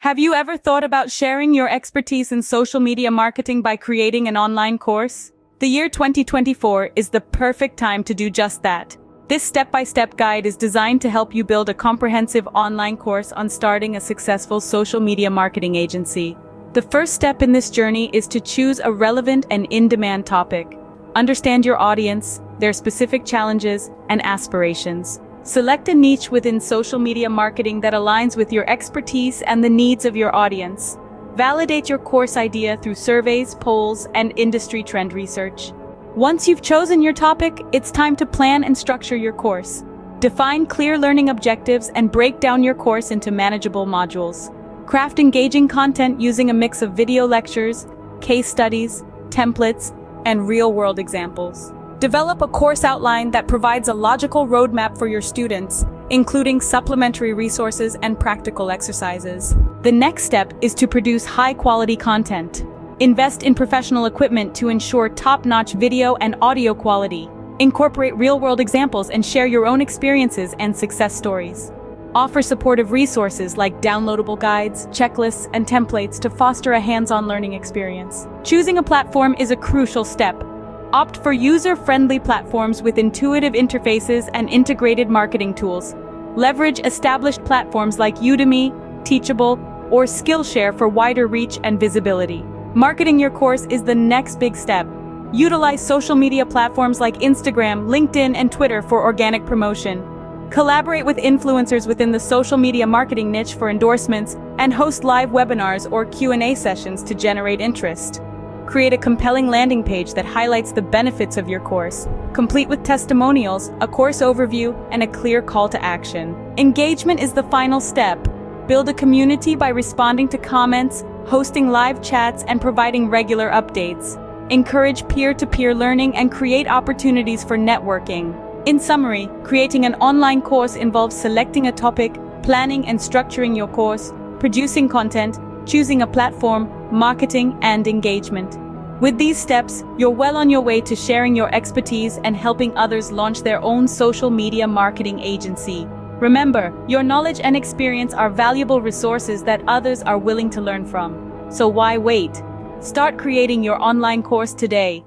Have you ever thought about sharing your expertise in social media marketing by creating an online course? The year 2024 is the perfect time to do just that. This step-by-step guide is designed to help you build a comprehensive online course on starting a successful social media marketing agency. The first step in this journey is to choose a relevant and in-demand topic. Understand your audience, their specific challenges, and aspirations. Select a niche within social media marketing that aligns with your expertise and the needs of your audience. Validate your course idea through surveys, polls, and industry trend research. Once you've chosen your topic, it's time to plan and structure your course. Define clear learning objectives and break down your course into manageable modules. Craft engaging content using a mix of video lectures, case studies, templates, and real-world examples. Develop a course outline that provides a logical roadmap for your students, including supplementary resources and practical exercises. The next step is to produce high-quality content. Invest in professional equipment to ensure top-notch video and audio quality. Incorporate real-world examples and share your own experiences and success stories. Offer supportive resources like downloadable guides, checklists, and templates to foster a hands-on learning experience. Choosing a platform is a crucial step. Opt for user-friendly platforms with intuitive interfaces and integrated marketing tools. Leverage established platforms like Udemy, Teachable, or Skillshare for wider reach and visibility. Marketing your course is the next big step. Utilize social media platforms like Instagram, LinkedIn, and Twitter for organic promotion. Collaborate with influencers within the social media marketing niche for endorsements, and host live webinars or Q&A sessions to generate interest. Create a compelling landing page that highlights the benefits of your course, complete with testimonials, a course overview, and a clear call to action. Engagement is the final step. Build a community by responding to comments, hosting live chats, and providing regular updates. Encourage peer-to-peer learning and create opportunities for networking. In summary, creating an online course involves selecting a topic, planning and structuring your course, producing content, choosing a platform, marketing, and engagement. With these steps, you're well on your way to sharing your expertise and helping others launch their own social media marketing agency. Remember, your knowledge and experience are valuable resources that others are willing to learn from. So why wait? Start creating your online course today.